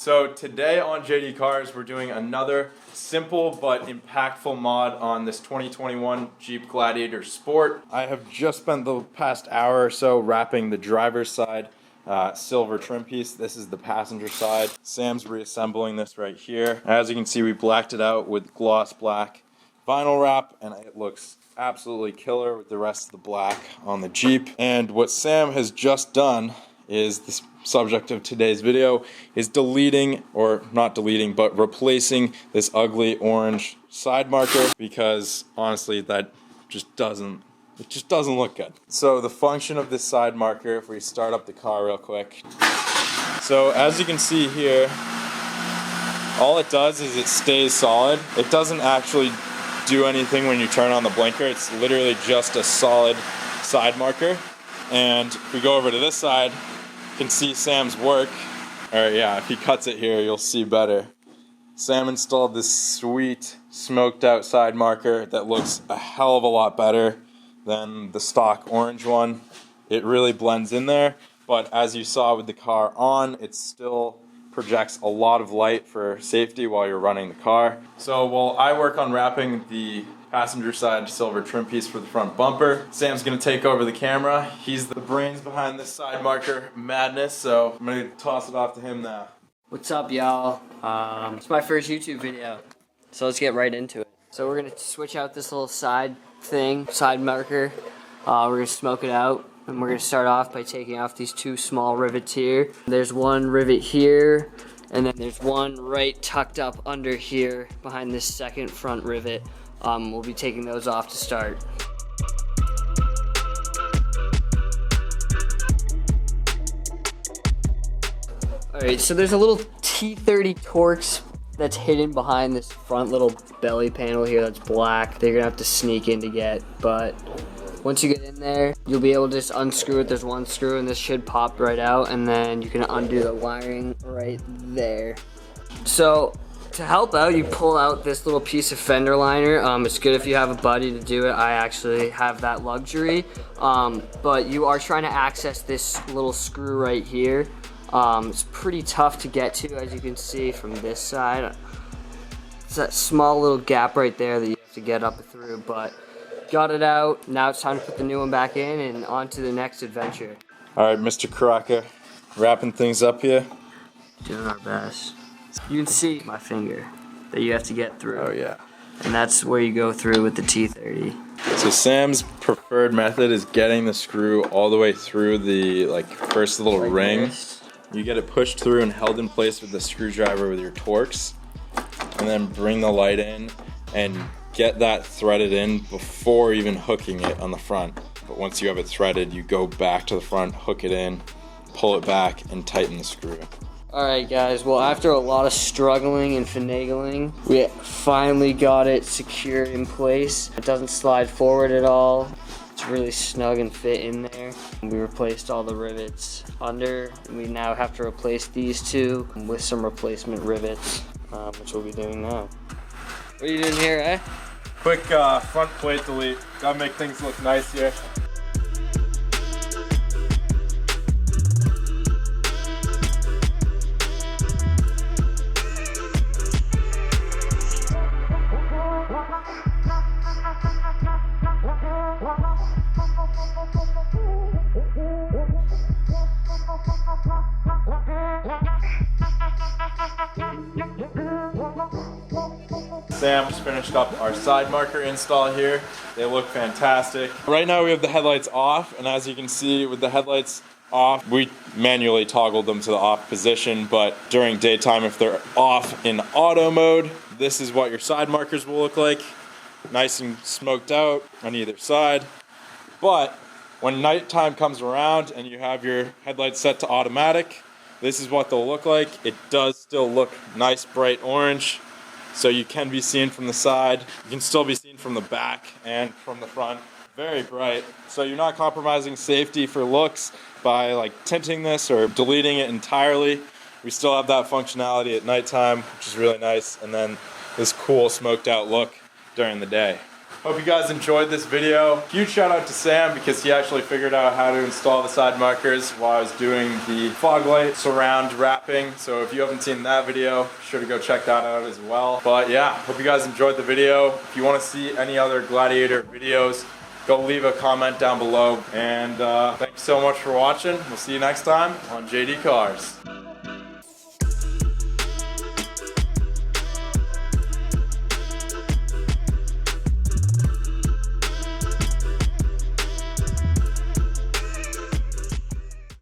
So today on JD Cars, we're doing another simple but impactful mod on this 2021 Jeep Gladiator Sport. I have just spent the past hour or so wrapping the driver's side silver trim piece. This is the passenger side. Sam's reassembling this right here. As you can see, we blacked it out with gloss black vinyl wrap, and it looks absolutely killer with the rest of the black on the Jeep. And what Sam has just done is the subject of today's video is deleting, or not deleting, but replacing this ugly orange side marker, because honestly that just doesn't look good. So the function of this side marker, if we start up the car real quick, so as you can see here, all it does is it stays solid. It doesn't actually do anything when you turn on the blinker. It's literally just a solid side marker. And if we go over to this side, you can see Sam's work. Or yeah, if he cuts it here, you'll see better. Sam installed this sweet smoked out side marker that looks a hell of a lot better than the stock orange one. It really blends in there, but as you saw with the car on, it still projects a lot of light for safety while you're running the car. So while I work on wrapping the passenger side silver trim piece for the front bumper, Sam's gonna take over the camera. He's the brains behind this side marker madness, so I'm gonna toss it off to him now. What's up, y'all? It's my first YouTube video, so let's get right into it. So we're gonna switch out this little side marker. We're gonna smoke it out, and we're gonna start off by taking off these two small rivets here. There's one rivet here, and then there's one right tucked up under here behind this second front rivet. We'll be taking those off to start. Alright, so there's a little T30 Torx that's hidden behind this front little belly panel here that's black. They're gonna have to sneak in to get, but once you get in there, you'll be able to just unscrew it. There's one screw and this should pop right out, and then you can undo the wiring right there. So to help out, you pull out this little piece of fender liner. It's good if you have a buddy to do it. I actually have that luxury, but you are trying to access this little screw right here. It's pretty tough to get to, as you can see from this side. It's that small little gap right there that you have to get up through, but got it out. Now it's time to put the new one back in and on to the next adventure. Alright, Mr. Crocker, wrapping things up here. Doing our best. You can see my finger that you have to get through. Oh yeah. And that's where you go through with the T30. So Sam's preferred method is getting the screw all the way through the first little like ring. This. You get it pushed through and held in place with the screwdriver with your torx, and then bring the light in and get that threaded in before even hooking it on the front. But once you have it threaded, you go back to the front, hook it in, pull it back, and tighten the screw. Alright guys, well after a lot of struggling and finagling, we finally got it secured in place. It doesn't slide forward at all. It's really snug and fit in there. We replaced all the rivets under. We now have to replace these two with some replacement rivets, which we'll be doing now. What are you doing here, eh? Quick front plate delete. Gotta make things look nice here. Sam just finished up our side marker install here. They look fantastic. Right now we have the headlights off, and as you can see with the headlights off, we manually toggled them to the off position, but during daytime, if they're off in auto mode, this is what your side markers will look like. Nice and smoked out on either side. But when nighttime comes around and you have your headlights set to automatic, this is what they'll look like. It does still look nice bright orange, so you can be seen from the side. You can still be seen from the back and from the front. Very bright. So you're not compromising safety for looks by tinting this or deleting it entirely. We still have that functionality at nighttime, which is really nice, and then this cool smoked out look during the day. Hope you guys enjoyed this video. Huge shout out to Sam because he actually figured out how to install the side markers while I was doing the fog light surround wrapping. So if you haven't seen that video, be sure to go check that out as well. But yeah, hope you guys enjoyed the video. If you want to see any other Gladiator videos, go leave a comment down below. And thank you so much for watching. We'll see you next time on JD Cars.